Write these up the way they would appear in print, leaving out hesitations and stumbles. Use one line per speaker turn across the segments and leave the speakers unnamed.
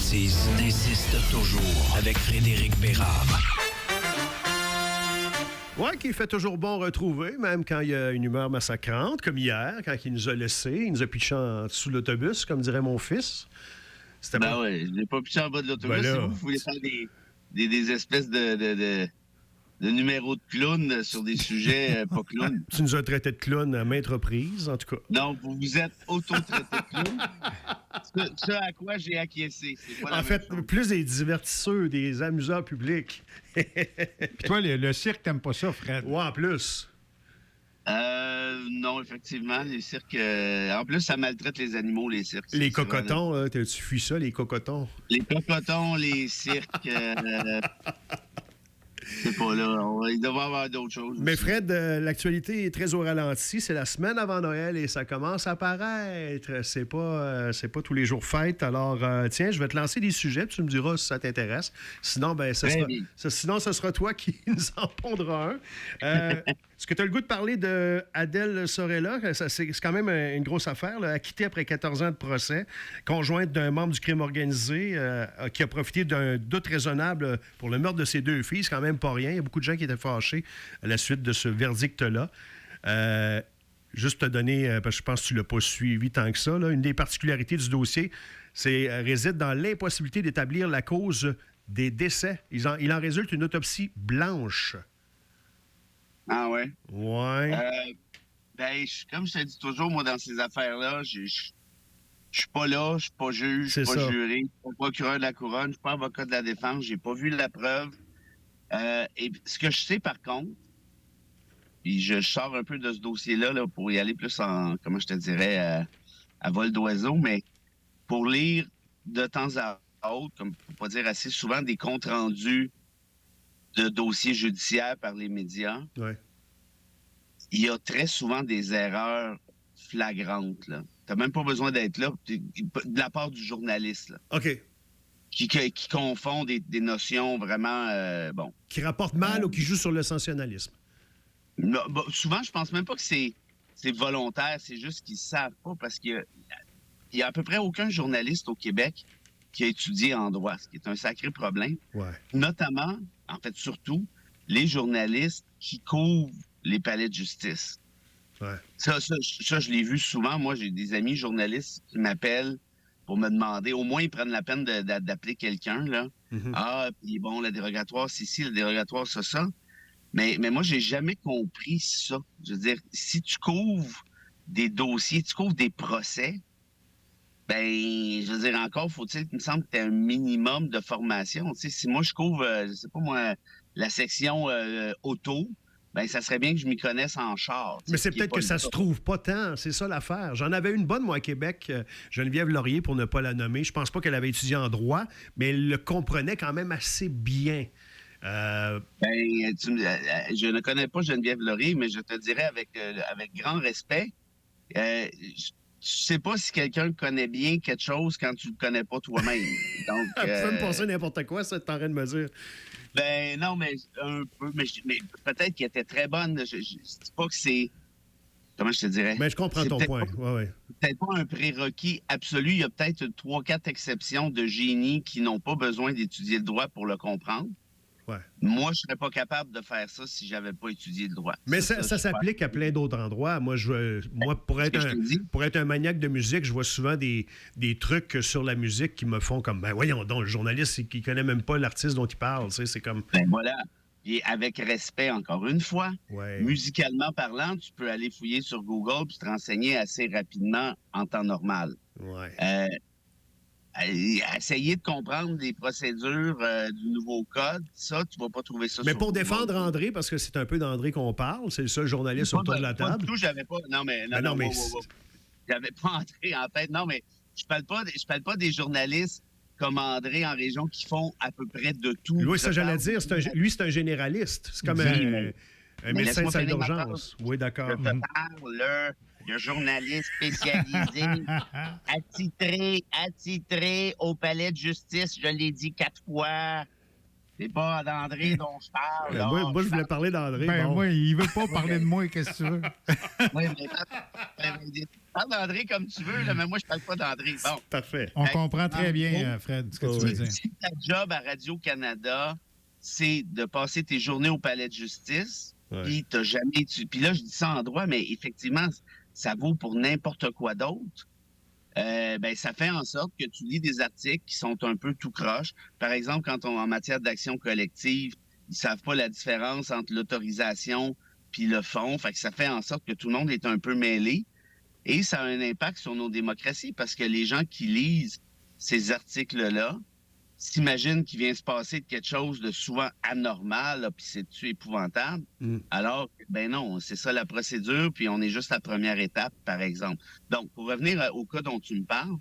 l'expertise insiste toujours avec Frédéric Bérard.
Oui, qui fait toujours bon retrouver, même quand il y a une humeur massacrante, comme hier, quand il nous a laissés, il nous a pitché en dessous de l'autobus, comme dirait mon fils.
C'était oui, je n'ai pas pitché en bas de l'autobus.
Ben
vous voulez faire des espèces de numéros de clown sur des sujets pas clown.
Tu nous as traité de clown à maintes reprises, en tout cas.
Non, vous vous êtes auto-traité de clown. Ce à quoi j'ai acquiescé.
En fait, plus des divertisseurs, des amuseurs publics.
Puis toi, le cirque, t'aimes pas ça, Fred?
Ouais, en plus.
Non, effectivement, les cirques... en plus, ça maltraite les animaux, les cirques.
Les cocotons, tu fuis ça, les cocotons?
Les cocotons, les cirques... c'est pas là. Il devrait y avoir d'autres choses.
Mais
aussi.
Fred, l'actualité est très au ralenti. C'est la semaine avant Noël et ça commence à paraître. C'est pas tous les jours fête. Alors, tiens, je vais te lancer des sujets. Tu me diras si ça t'intéresse. Sinon, sinon, ce sera toi qui nous en pondra un. Est-ce que tu as le goût de parler de Adèle Sorella? C'est quand même une grosse affaire. Là. Acquittée après 14 ans de procès, conjointe d'un membre du crime organisé qui a profité d'un doute raisonnable pour le meurtre de ses deux filles. C'est quand même pas rien. Il y a beaucoup de gens qui étaient fâchés à la suite de ce verdict-là. Juste te donner, parce que je pense que tu ne l'as pas suivi tant que ça, là, une des particularités du dossier, réside dans l'impossibilité d'établir la cause des décès. Il en résulte une autopsie blanche.
Ah ouais?
Ouais.
Comme je te dis toujours, moi, dans ces affaires-là, je suis pas là, je suis pas juge, je suis pas juré, je suis pas procureur de la couronne, je suis pas avocat de la défense, j'ai pas vu la preuve. Et ce que je sais, par contre, puis je sors un peu de ce dossier-là là, pour y aller plus en, comment je te dirais, à vol d'oiseau, mais pour lire de temps à autre, comme pour pas dire assez souvent, des comptes rendus de dossiers judiciaires par les médias,
ouais.
Il y a très souvent des erreurs flagrantes. Tu n'as même pas besoin d'être là, de la part du journaliste. Là.
OK.
Qui confond des notions vraiment,
Qui rapportent mal ou qui jouent sur le sensationnalisme.
Souvent, je pense même pas que c'est volontaire, c'est juste qu'ils savent pas, parce qu'il y a à peu près aucun journaliste au Québec qui a étudié en droit, ce qui est un sacré problème.
Ouais.
Notamment, en fait, surtout, les journalistes qui couvrent les palais de justice.
Ouais.
Ça, je l'ai vu souvent. Moi, j'ai des amis journalistes qui m'appellent pour me demander, au moins ils prennent la peine d'appeler quelqu'un, là. Mm-hmm. Ah, puis bon, le dérogatoire, c'est ci, le dérogatoire, ça. Mais moi, j'ai jamais compris ça. Je veux dire, si tu couvres des dossiers, tu couvres des procès, je veux dire, encore, il me semble que tu as un minimum de formation. Tu sais, si moi, je couvre, je sais pas moi, la section auto, ça serait bien que je m'y connaisse en char.
Mais c'est peut-être que ça se trouve pas tant, c'est ça l'affaire. J'en avais une bonne, moi, à Québec, Geneviève Laurier, pour ne pas la nommer. Je pense pas qu'elle avait étudié en droit, mais elle le comprenait quand même assez bien.
Je ne connais pas Geneviève Laurier, mais je te dirais avec grand respect, je sais pas si quelqu'un connaît bien quelque chose quand tu le connais pas toi-même. Donc,
tu peux me penser n'importe quoi, ça, t'es en train de me dire.
Non, mais un peu, mais peut-être qu'elle était très bonne. Je dis pas que c'est... Comment je te dirais?
Mais je comprends ton point.
Peut-être pas un prérequis absolu. Il y a peut-être 3-4 exceptions de génie qui n'ont pas besoin d'étudier le droit pour le comprendre.
Ouais.
Moi, je serais pas capable de faire ça si j'avais pas étudié le droit.
Mais ça s'applique à plein d'autres endroits. Moi, pour être un maniaque de musique, je vois souvent des trucs sur la musique qui me font comme, voyons donc, le journaliste, qui connaît même pas l'artiste dont il parle. Tu sais, c'est comme...
voilà. Et avec respect, encore une fois,
ouais.
Musicalement parlant, tu peux aller fouiller sur Google puis te renseigner assez rapidement en temps normal.
Ouais.
Essayer de comprendre les procédures du nouveau code, ça, tu vas pas trouver ça.
Mais pour défendre André, parce que c'est un peu d'André qu'on parle, c'est le seul journaliste autour de la table.
Pas du tout, j'avais pas. Non, mais j'avais pas entré en tête. Non, mais je parle pas des journalistes comme André en région qui font à peu près de tout.
Oui, ça j'allais dire. Lui, c'est un généraliste. C'est comme un médecin de salle d'urgence. Oui, d'accord.
Je te parle, le journaliste spécialisé, attitré au palais de justice, je l'ai dit 4 fois. C'est pas d'André dont je parle. Là.
Moi, je voulais parler d'André.
Ben,
bon.
moi, il veut pas parler de moi, qu'est-ce que tu veux?
Oui, mais parle d'André comme tu veux, là, mais moi, je parle pas d'André. Bon.
Parfait.
On comprend très
en
bien,
gros,
Fred, ce que tu veux dire.
Si ta job à Radio-Canada, c'est de passer tes journées au palais de justice, puis t'as jamais... Puis là, je dis ça en droit, mais effectivement, ça vaut pour n'importe quoi d'autre. Ben, ça fait en sorte que tu lis des articles qui sont un peu tout croche. Par exemple, quand on en matière d'action collective, ils savent pas la différence entre l'autorisation puis le fond. Fait que ça fait en sorte que tout le monde est un peu mêlé. Et ça a un impact sur nos démocraties parce que les gens qui lisent ces articles-là s'imaginent qu'il vient se passer quelque chose de souvent anormal, là, puis c'est-tu épouvantable? Alors, ben non, c'est ça la procédure, puis on est juste à la première étape, par exemple. Donc, pour revenir au cas dont tu me parles,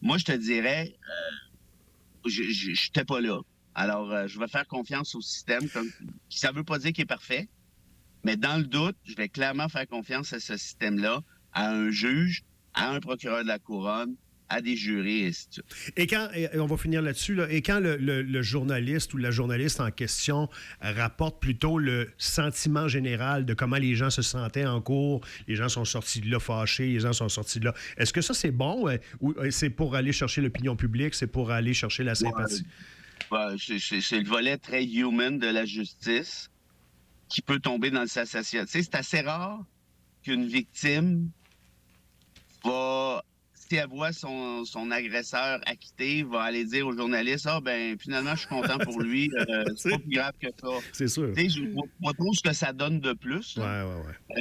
moi, je te dirais, je n'étais pas là. Alors, je vais faire confiance au système. Ça ne veut pas dire qu'il est parfait, mais dans le doute, je vais clairement faire confiance à ce système-là, à un juge, à un procureur de la couronne, à des jurés, et ainsi de suite.
Et on va finir là-dessus, là, et quand le journaliste ou la journaliste en question rapporte plutôt le sentiment général de comment les gens se sentaient en cours, les gens sont sortis de là fâchés, les gens sont sortis de là, est-ce que ça c'est bon ou c'est pour aller chercher l'opinion publique, c'est pour aller chercher la sympathie?
C'est le volet très human de la justice qui peut tomber dans le sensationnel. Tu sais, c'est assez rare qu'une victime va... Si elle voit son agresseur acquitté, va aller dire au journaliste, ben finalement, je suis content pour lui, c'est pas plus grave que ça.
C'est sûr.
Tu sais, je vois pas ce que ça donne de plus.
Ouais.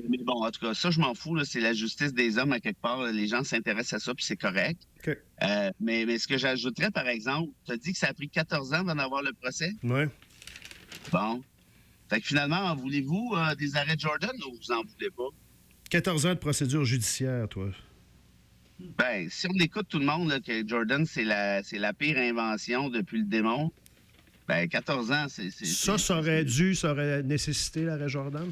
Mais bon, en tout cas, ça, je m'en fous, là, c'est la justice des hommes, à quelque part. Là, les gens s'intéressent à ça, puis c'est correct.
OK.
Mais ce que j'ajouterais, par exemple, tu as dit que ça a pris 14 ans d'en avoir le procès?
Ouais.
Bon. Fait que finalement, en voulez-vous des arrêts de Jordan ou vous en voulez pas?
14 ans de procédure judiciaire, toi.
Ben, si on écoute tout le monde là, que Jordan, c'est la pire invention depuis le démon, ben 14 ans,
Ça aurait nécessité l'arrêt Jordan?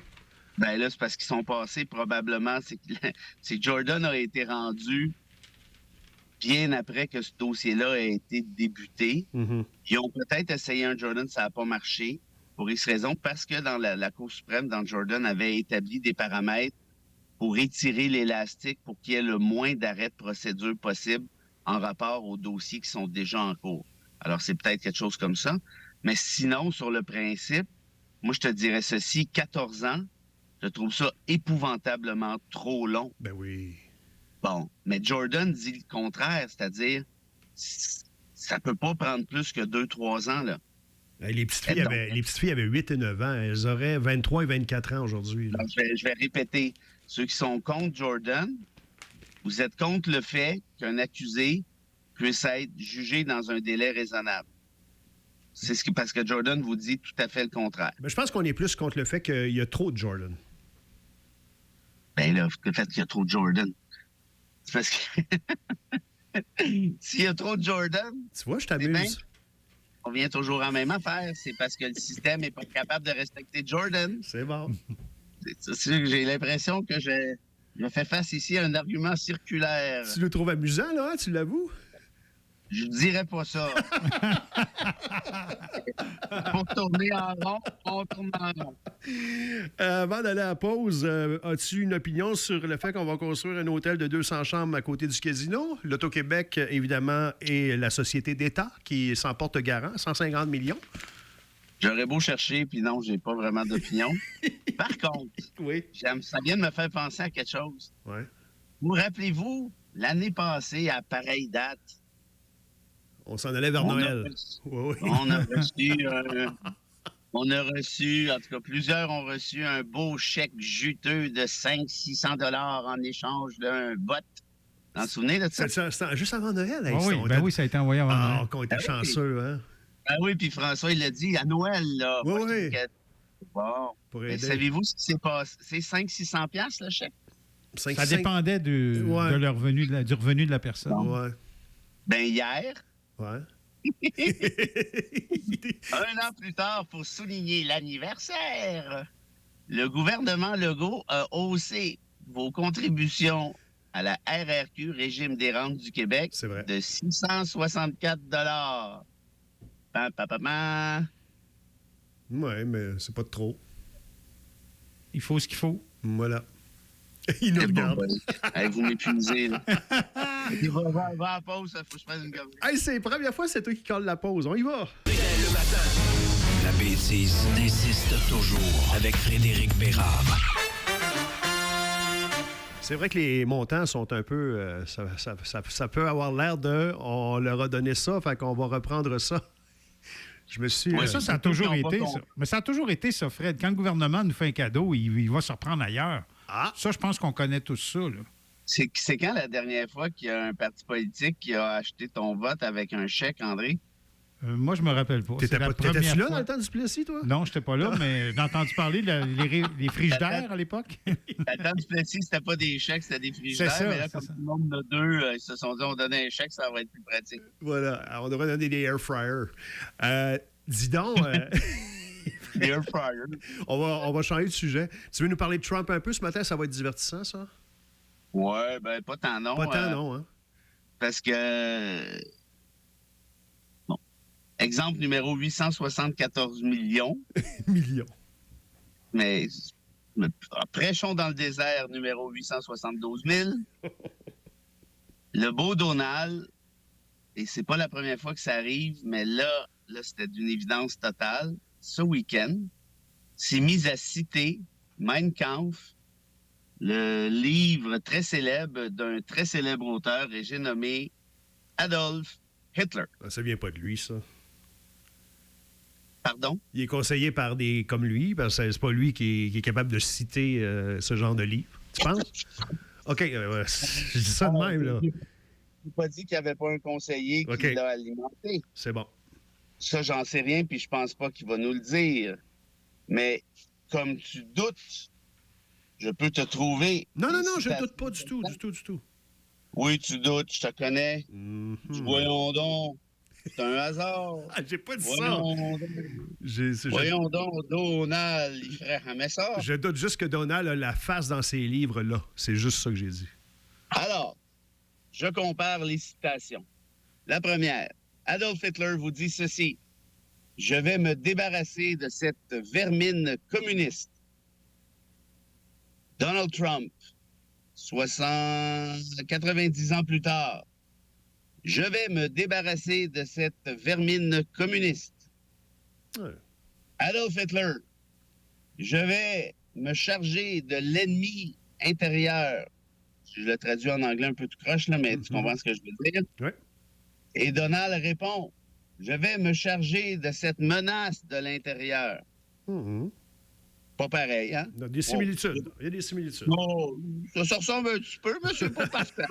Ben là, c'est parce qu'ils sont passés probablement. C'est que Jordan a été rendu bien après que ce dossier-là a été débuté.
Mm-hmm.
Ils ont peut-être essayé un Jordan, ça n'a pas marché, pour X raison, parce que dans la Cour suprême, dans Jordan, avait établi des paramètres pour étirer l'élastique pour qu'il y ait le moins d'arrêts de procédure possible en rapport aux dossiers qui sont déjà en cours. Alors, c'est peut-être quelque chose comme ça. Mais sinon, sur le principe, moi, je te dirais ceci, 14 ans, je trouve ça épouvantablement trop long.
Ben oui.
Bon, mais Jordan dit le contraire, c'est-à-dire, ça peut pas prendre plus que 2-3 ans, là.
Les petites filles avaient 8 et 9 ans. Elles auraient 23 et 24 ans aujourd'hui.
Donc, je vais répéter. Ceux qui sont contre Jordan, vous êtes contre le fait qu'un accusé puisse être jugé dans un délai raisonnable. C'est parce que Jordan vous dit tout à fait le contraire.
Ben, je pense qu'on est plus contre le fait qu'il y a trop de Jordan.
Ben là, le fait qu'il y a trop de Jordan. C'est parce que s'il y a trop de Jordan...
Tu vois, je t'amuse.
On vient toujours en même affaire. C'est parce que le système n'est pas capable de respecter Jordan.
C'est bon.
J'ai l'impression que je fais face ici à un argument circulaire.
Tu le trouves amusant, là, hein? Tu l'avoues?
Je dirais pas ça. Pour tourner en rond, on tourne en rond.
Avant d'aller à la pause, as-tu une opinion sur le fait qu'on va construire un hôtel de 200 chambres à côté du casino? L'Auto-Québec, évidemment, et la Société d'État qui s'en porte garant, 150 millions.
J'aurais beau chercher, puis non, j'ai pas vraiment d'opinion. Par contre,
oui.
Ça vient de me faire penser à quelque chose.
Ouais.
Vous rappelez-vous, l'année passée, à pareille date,
on s'en allait vers Noël.
On a reçu, en tout cas, plusieurs ont reçu un beau chèque juteux de 500-600 $ en échange d'un bot. Vous vous souvenez de ça?
C'était juste avant Noël. Hein,
oui, ça a été envoyé avant Noël.
On était chanceux, hein?
Ah oui, puis François, il l'a dit à Noël, là.
Oui.
Bon. Savez-vous ce qui s'est passé? C'est 500-600 $, le chèque?
Ça dépendait du revenu de la personne.
Ouais.
Ben hier...
Ouais.
1 an plus tard, pour souligner l'anniversaire, le gouvernement Legault a haussé vos contributions à la RRQ, Régime des rentes du Québec, de 664 $.
Oui, mais c'est pas de trop.
Il faut ce qu'il faut.
Voilà. Il nous regarde.
Bon, vous m'épuisez, là. Va à la pause, il faut que je fasse une gorgée.
Hey, c'est la première fois, c'est toi qui colle la pause. On y va.
Le matin. La bêtise insiste toujours avec Frédéric Bérard.
C'est vrai que les montants sont un peu... ça peut avoir l'air de... On leur a donné ça, fait qu'on va reprendre ça. Je me suis...
Oui, ça a toujours été ça. Mais ça a toujours été ça, Fred. Quand le gouvernement nous fait un cadeau, il va se reprendre ailleurs.
Ah!
Ça, je pense qu'on connaît tous ça, là.
C'est quand la dernière fois qu'il y a un parti politique qui a acheté ton vote avec un chèque, André?
Moi, je me rappelle pas.
T'étais-tu là dans le temps du Plessis, toi?
Non, je n'étais pas là, mais j'ai entendu parler des frigidaires à l'époque.
La temps du Plessis, c'était pas des chèques, c'était des frigidaires.
Ça,
mais là, comme tout le monde a deux, ils se sont dit on donne un chèque, ça va être plus pratique.
Voilà. Alors, on devrait donner des air fryers. Dis donc...
Des air fryers.
on va changer de sujet. Tu veux nous parler de Trump un peu ce matin? Ça va être divertissant, ça?
Ouais, ben pas tant non.
Pas tant non, hein?
Parce que... Bon. Exemple numéro 874 millions.
Millions.
Mais prêchons dans le désert numéro 872 000. Le beau Donald, et c'est pas la première fois que ça arrive, mais là c'était d'une évidence totale. Ce week-end, s'est mis à citer Mein Kampf, le livre très célèbre d'un très célèbre auteur, et j'ai nommé Adolf Hitler.
Ça vient pas de lui, ça.
Pardon?
Il est conseillé par des comme lui, parce que c'est pas lui qui est capable de citer ce genre de livre. Tu penses? OK, je dis ça de même, là.
Je n'ai pas dit qu'il n'y avait pas un conseiller qui l'a alimenté.
C'est bon.
Ça, j'en sais rien, puis je pense pas qu'il va nous le dire. Mais comme tu doutes, je peux te trouver...
Non, je ne doute pas du tout.
Oui, tu doutes, je te connais.
Mm-hmm.
Voyons donc, c'est un hasard.
Ah, j'ai pas dit
Voyons
ça.
donc. Voyons donc, Donald, il ferait un message.
Je doute juste que Donald a la face dans ses livres-là. C'est juste ça que j'ai dit.
Alors, je compare les citations. La première, Adolf Hitler vous dit ceci. « Je vais me débarrasser de cette vermine communiste. » Donald Trump, 90 ans plus tard. « Je vais me débarrasser de cette vermine communiste. »
Ouais.
Adolf Hitler, « Je vais me charger de l'ennemi intérieur. » Je le traduis en anglais un peu tout croche, là, mais tu comprends ce que je veux dire?
Oui.
Et Donald répond, « Je vais me charger de cette menace de l'intérieur. » Pas pareil, hein?
Il y a des similitudes. Il y a des similitudes.
Non, ça ressemble un petit peu, mais c'est pas parfait.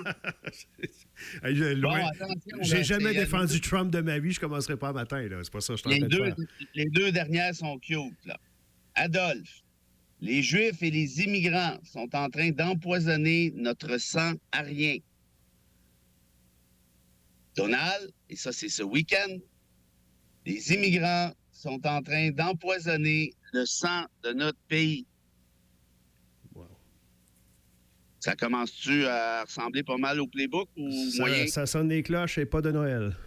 J'ai jamais défendu Trump de ma vie, je commencerai pas matin, là. C'est pas ça que je suis en train de faire.
Les deux dernières sont cute, là. Adolphe, les Juifs et les immigrants sont en train d'empoisonner notre sang arien. Donald, et ça c'est ce week-end, les immigrants sont en train d'empoisonner le sang de notre pays.
Wow.
Ça commence-tu à ressembler pas mal au playbook ou moyen?
Ça sonne des cloches et pas de Noël.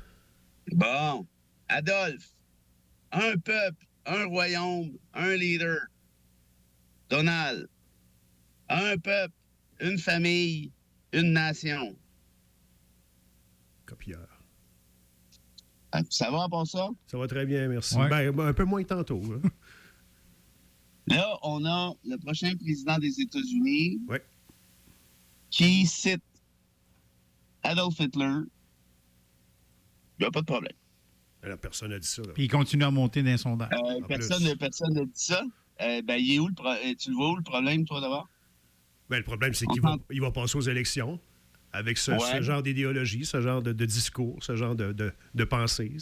Bon. Adolphe, un peuple, un royaume, un leader. Donald, un peuple, une famille, une nation.
Copieur.
Ça va pour ça?
Ça va très bien, merci.
Ouais.
Ben, un peu moins que tantôt. Hein.
Là, on a le prochain président des États-Unis qui cite Adolf Hitler. Il n'y a pas de problème.
La personne a dit ça. Là.
Puis il continue à monter dans les sondages.
Personne n'a dit ça. Ben, il est où tu le vois où le problème, toi, d'abord?
Ben, le problème, c'est qu'il va passer aux élections avec ce genre d'idéologie, ce genre de discours, ce genre de pensée.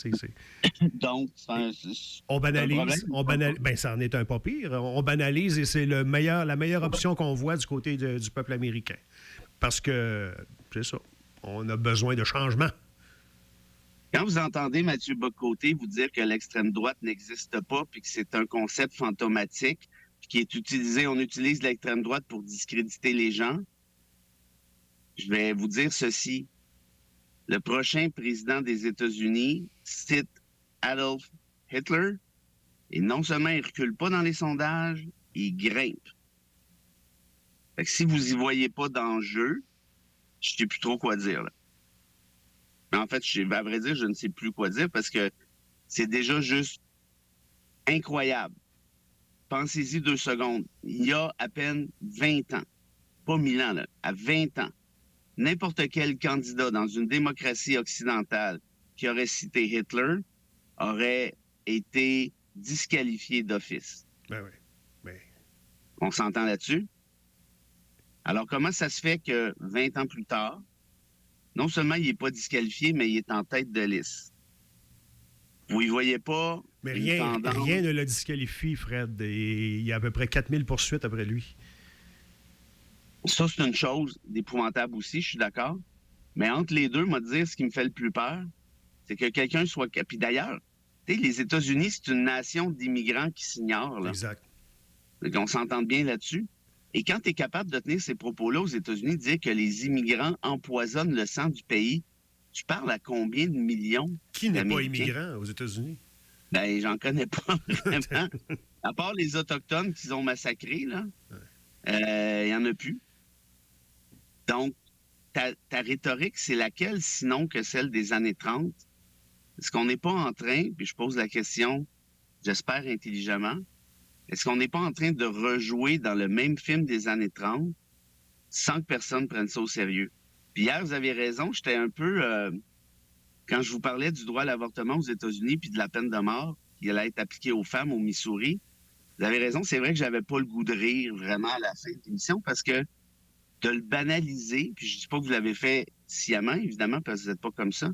Donc,
on banalise. Ben, ça en est un pas pire. On banalise et c'est la meilleure option qu'on voit du côté du peuple américain. Parce que, c'est ça, on a besoin de changement.
Quand vous entendez Mathieu Bock-Côté vous dire que l'extrême droite n'existe pas puis que c'est un concept fantomatique puis qui est utilisé, on utilise l'extrême droite pour discréditer les gens, je vais vous dire ceci. Le prochain président des États-Unis cite Adolf Hitler Et non seulement il ne recule pas dans les sondages, il grimpe. Fait que si vous n'y voyez pas d'enjeu, je ne sais plus trop quoi dire. Là. Mais en fait, à vrai dire, je ne sais plus quoi dire parce que c'est déjà juste incroyable. Pensez-y 2 secondes. Il y a à peine 20 ans, pas 1000 ans, là, à 20 ans, n'importe quel candidat dans une démocratie occidentale qui aurait cité Hitler aurait été disqualifié d'office.
Ben oui. Ben...
On s'entend là-dessus? Alors, comment ça se fait que 20 ans plus tard, non seulement il n'est pas disqualifié, mais il est en tête de liste? Vous y voyez pas...
Mais rien ne le disqualifie, Fred. Et il y a à peu près 4000 poursuites après lui.
Ça, c'est une chose d'épouvantable aussi, je suis d'accord. Mais entre les deux, moi, dire ce qui me fait le plus peur, c'est que quelqu'un soit... Puis d'ailleurs, les États-Unis, c'est une nation d'immigrants qui s'ignorent. Là.
Exact.
Donc, on s'entend bien là-dessus. Et quand tu es capable de tenir ces propos-là aux États-Unis, dire que les immigrants empoisonnent le sang du pays, tu parles à combien de millions
Qui n'est pas immigrant aux États-Unis?
Ben, j'en connais pas vraiment. À part les Autochtones qu'ils ont massacrés, là, il n'y en a plus. Donc, ta rhétorique, c'est laquelle, sinon que celle des années 30? Est-ce qu'on n'est pas en train, puis je pose la question, j'espère intelligemment, est-ce qu'on n'est pas en train de rejouer dans le même film des années 30 sans que personne prenne ça au sérieux? Puis hier, vous avez raison, j'étais un peu... quand je vous parlais du droit à l'avortement aux États-Unis puis de la peine de mort qui allait être appliquée aux femmes au Missouri, vous avez raison, c'est vrai que j'avais pas le goût de rire vraiment à la fin de l'émission parce que de le banaliser, puis je dis pas que vous l'avez fait sciemment, évidemment, parce que vous n'êtes pas comme ça,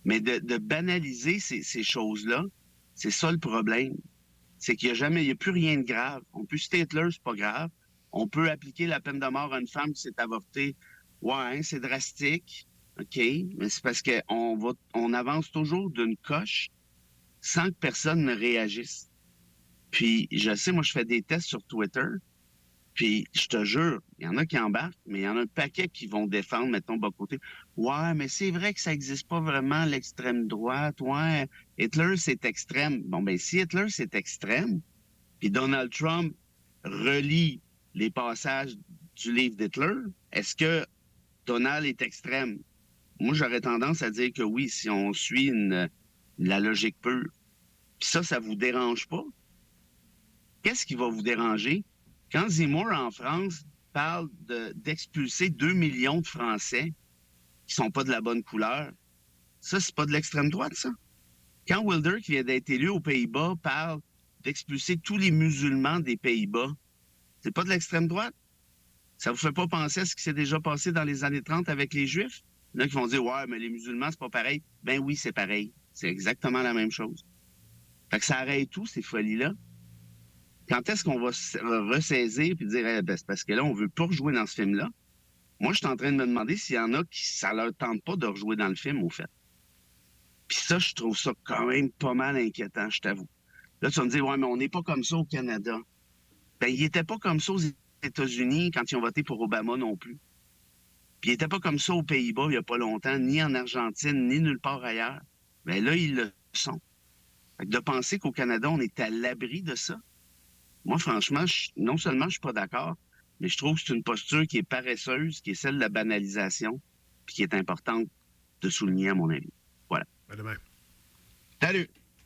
mais de banaliser ces choses-là, c'est ça le problème. C'est qu'il n'y a plus rien de grave. On peut citer Hitler, c'est pas grave. On peut appliquer la peine de mort à une femme qui s'est avortée. Ouais, c'est drastique. OK, mais c'est parce qu'on avance toujours d'une coche sans que personne ne réagisse. Puis, je sais, moi, je fais des tests sur Twitter, puis je te jure, il y en a qui embarquent, mais il y en a un paquet qui vont défendre, mettons, bas côté. Ouais, mais c'est vrai que ça n'existe pas vraiment, l'extrême droite. Ouais, Hitler, c'est extrême. Bon, ben si Hitler, c'est extrême, puis Donald Trump relit les passages du livre d'Hitler, est-ce que Donald est extrême? Moi, j'aurais tendance à dire que oui, si on suit la logique pure. Puis ça vous dérange pas? Qu'est-ce qui va vous déranger? Quand Zemmour, en France, parle d'expulser 2 millions de Français qui sont pas de la bonne couleur, ça, c'est pas de l'extrême droite, ça? Quand Wilder, qui vient d'être élu aux Pays-Bas, parle d'expulser tous les musulmans des Pays-Bas, c'est pas de l'extrême droite? Ça vous fait pas penser à ce qui s'est déjà passé dans les années 30 avec les Juifs? Il y en a qui vont dire « Ouais, mais les musulmans, c'est pas pareil. » Ben oui, c'est pareil. C'est exactement la même chose. Fait que ça arrête tout, ces folies-là. Quand est-ce qu'on va ressaisir et dire ben, c'est parce que là, on veut pas rejouer dans ce film-là? Moi, je suis en train de me demander s'il y en a qui ça leur tente pas de rejouer dans le film, au fait. Puis ça, je trouve ça quand même pas mal inquiétant, je t'avoue. Là, tu vas me dire « Ouais, mais on n'est pas comme ça au Canada. » Ben, ils n'étaient pas comme ça aux États-Unis quand ils ont voté pour Obama non plus. Puis ils n'étaient pas comme ça aux Pays-Bas il n'y a pas longtemps, ni en Argentine, ni nulle part ailleurs. Mais là, ils le sont. Fait que de penser qu'au Canada, on est à l'abri de ça, moi, franchement, non seulement je ne suis pas d'accord, mais je trouve que c'est une posture qui est paresseuse, qui est celle de la banalisation, puis qui est importante de souligner, à mon avis. Voilà.
À demain.
Salut!